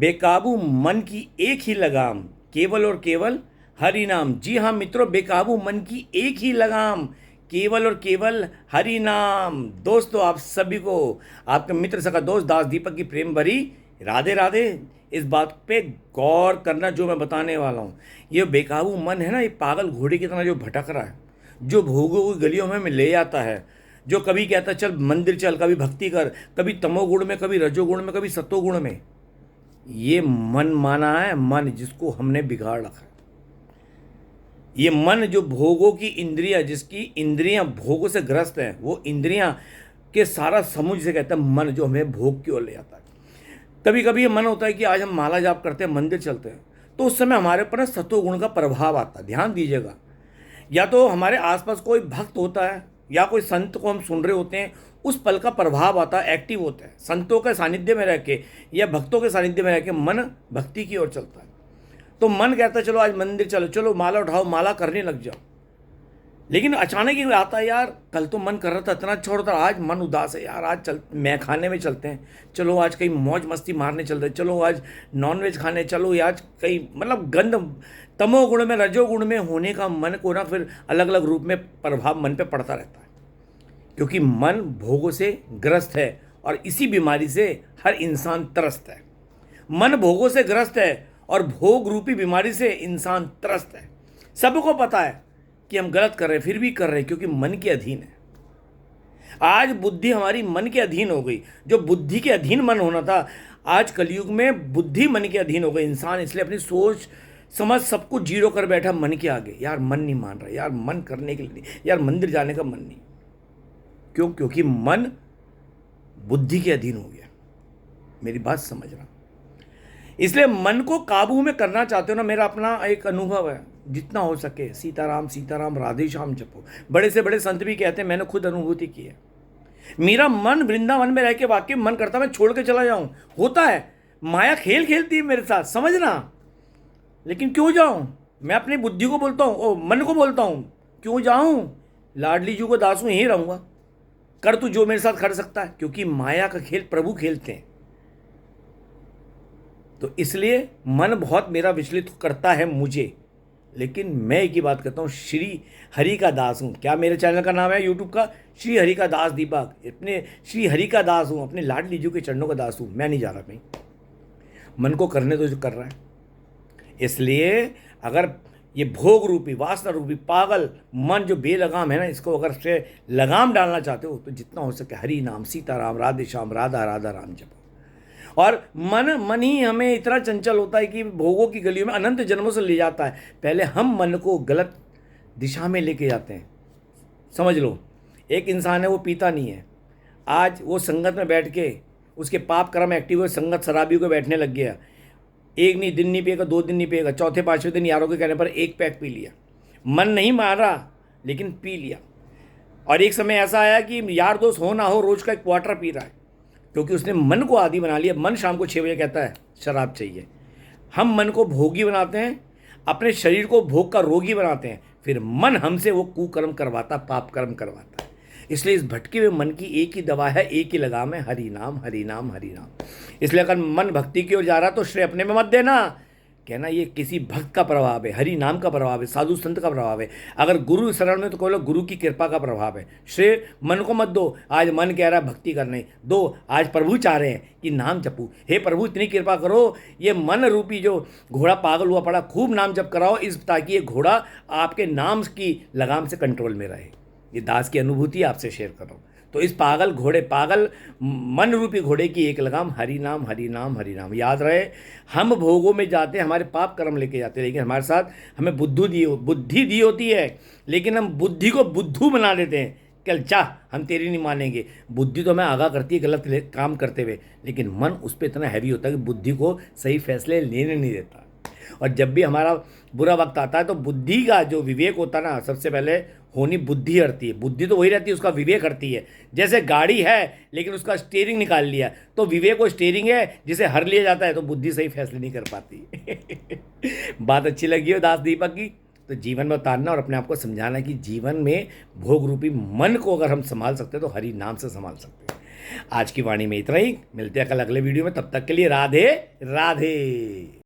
बेकाबू मन की एक ही लगाम, केवल और केवल हरि नाम। जी हाँ मित्रों, बेकाबू मन की एक ही लगाम, केवल और केवल हरि नाम। दोस्तों, आप सभी को आपके मित्र सका दोस्त दास दीपक की प्रेम भरी राधे राधे। इस बात पे गौर करना जो मैं बताने वाला हूँ। ये बेकाबू मन है ना, ये पागल घोड़े की तरह जो भटक रहा है, जो भोगों की गलियों में ले जाता है, जो कभी कहता है चल मंदिर चल, कभी भक्ति कर, कभी तमोगुण में, कभी रजोगुण में, कभी सत्वगुण में। ये मन माना है, मन जिसको हमने बिगाड़ रखा है। ये मन जो भोगों की इंद्रियां, जिसकी इंद्रियां भोगों से ग्रस्त हैं, वो इंद्रियां के सारा समूह से कहता है मन, जो हमें भोग की ओर ले जाता है। कभी कभी ये मन होता है कि आज हम माला जाप करते हैं, मंदिर चलते हैं, तो उस समय हमारे ऊपर सत्वगुण का प्रभाव आता है। ध्यान दीजिएगा, या तो हमारे आसपास कोई भक्त होता है या कोई संत को हम सुन रहे होते हैं, उस पल का प्रभाव आता है, एक्टिव होता है। संतों के सानिध्य में रह के या भक्तों के सानिध्य में रह के मन भक्ति की ओर चलता है। तो मन कहता है चलो आज मंदिर चलो, चलो माला उठाओ, माला करने लग जाओ। लेकिन अचानक ही आता है, यार कल तो मन कर रहा था इतना अच्छा था, आज मन उदास है, यार आज चल मैं खाने में चलते हैं, चलो आज कहीं मौज मस्ती मारने चलते हैं, चलो आज नॉनवेज खाने, चलो आज कहीं, मतलब गंद तमोगुण में रजोगुण में होने का मन को ना फिर अलग अलग रूप में प्रभाव मन पे पड़ता रहता है। क्योंकि मन भोगों से ग्रस्त है और इसी बीमारी से हर इंसान त्रस्त है। मन भोगों से ग्रस्त है और भोग रूपी बीमारी से इंसान त्रस्त है। सबको पता है कि हम गलत कर रहे हैं, फिर भी कर रहे हैं क्योंकि मन के अधीन है। आज बुद्धि हमारी मन के अधीन हो गई। जो बुद्धि के अधीन मन होना था, आज कलयुग में बुद्धि मन के अधीन हो गई। इंसान इसलिए अपनी सोच समझ सब कुछ जीरो कर बैठा मन के आगे। यार मन नहीं मान रहा, यार मन करने के लिए नहीं, यार मंदिर जाने का मन नहीं। क्यों? क्योंकि मन बुद्धि के अधीन हो गया। मेरी बात समझ रहा। इसलिए मन को काबू में करना चाहते हो ना, मेरा अपना एक अनुभव है, जितना हो सके सीताराम सीताराम राधे श्याम जपो। बड़े से बड़े संत भी कहते हैं, मैंने खुद अनुभूति की है। मेरा मन वृंदावन में रह के वाकई मन करता मैं छोड़ के चला जाऊं, होता है, माया खेल खेलती है मेरे साथ, समझना। लेकिन क्यों जाऊं? मैं अपनी बुद्धि को बोलता हूँ, मन को बोलता हूँ, क्यों जाऊं? लाडली जी को दासू यहीं रहूंगा, कर तू जो मेरे साथ कर सकता है। क्योंकि माया का खेल प्रभु खेलते हैं। तो इसलिए मन बहुत मेरा विचलित करता है मुझे। लेकिन मैं एक ही बात करता हूँ, श्री हरि का दास हूँ। क्या मेरे चैनल का नाम है यूट्यूब का? श्री हरि का दास दीपक। अपने श्री हरि का दास हूँ, अपने लाडली जी के चरणों का दास हूँ। मैं नहीं जा रहा कहीं, मन को करने तो जो कर रहा है। इसलिए अगर ये भोग रूपी वासना रूपी पागल मन जो बेलगाम है ना, इसको अगर से लगाम डालना चाहते हो तो जितना हो सके हरि नाम सीताराम राधे श्याम राधा राधा राम जपो। और मन ही हमें इतना चंचल होता है कि भोगों की गलियों में अनंत जन्मों से ले जाता है। पहले हम मन को गलत दिशा में लेके जाते हैं। समझ लो, एक इंसान है, वो पीता नहीं है, आज वो संगत में बैठ के उसके पाप कर्म एक्टिव हुए, संगत शराबियों को बैठने लग गया। एक नहीं दिन नहीं पिएगा, 2 दिन नहीं पिएगा, चौथे पाँचवें दिन यारों के कहने पर 1 पैक पी लिया। मन नहीं मारा लेकिन पी लिया। और एक समय ऐसा आया कि यार दोस्त हो ना हो, रोज का 1 क्वार्टर पी रहा है, क्योंकि उसने मन को आदी बना लिया। मन शाम को 6 बजे कहता है शराब चाहिए। हम मन को भोगी बनाते हैं, अपने शरीर को भोग का रोगी बनाते हैं, फिर मन हमसे वो कुकर्म करवाता, पाप कर्म करवाता है। इसलिए इस भटके हुए मन की एक ही दवा है, एक ही लगाम है, हरि नाम हरि नाम हरि नाम। इसलिए अगर मन भक्ति की ओर जा रहा तो श्रेय अपने में मत देना, कहना ये किसी भक्त का प्रभाव है, हरि नाम का प्रभाव है, साधु संत का प्रभाव है। अगर गुरु शरण में तो बोलो गुरु की कृपा का प्रभाव है। श्रेय मन को मत दो, आज मन कह रहा है भक्ति करने दो, आज प्रभु चाह रहे हैं कि नाम जपू। हे प्रभु इतनी कृपा करो, ये मन रूपी जो घोड़ा पागल हुआ पड़ा, खूब नाम जप कराओ इस, ताकि ये घोड़ा आपके नाम की लगाम से कंट्रोल में रहे। ये दास की अनुभूति आपसे शेयर कर रहा हूँ। तो इस पागल घोड़े, पागल मन रूपी घोड़े की एक लगाम हरि नाम हरि नाम हरि नाम। याद रहे, हम भोगों में जाते हैं, हमारे पाप कर्म लेके जाते हैं, लेकिन हमारे साथ हमें बुद्धि दी होती है, लेकिन हम बुद्धि को बुद्धू बना देते हैं। कल चाह हम तेरी नहीं मानेंगे। बुद्धि तो हमें आगाह करती है गलत काम करते हुए, लेकिन मन उस पर इतना हैवी होता है कि बुद्धि को सही फैसले लेने नहीं देता। और जब भी हमारा बुरा वक्त आता है तो बुद्धि का जो विवेक होता है ना, सबसे पहले होनी बुद्धि हरती है। बुद्धि तो वही रहती है, उसका विवेक हरती है। जैसे गाड़ी है लेकिन उसका स्टीयरिंग निकाल लिया तो विवेक वो स्टीयरिंग है, जिसे हर लिया जाता है तो बुद्धि सही फैसले नहीं कर पाती। बात अच्छी लगी हो दास दीपक की तो जीवन में उतारना और अपने आप को समझाना कि जीवन में भोग रूपी मन को अगर हम संभाल सकते हैं तो हरि नाम से संभाल सकते हैं। आज की वाणी में इतना ही, मिलते हैं कल अगले वीडियो में, तब तक के लिए राधे राधे।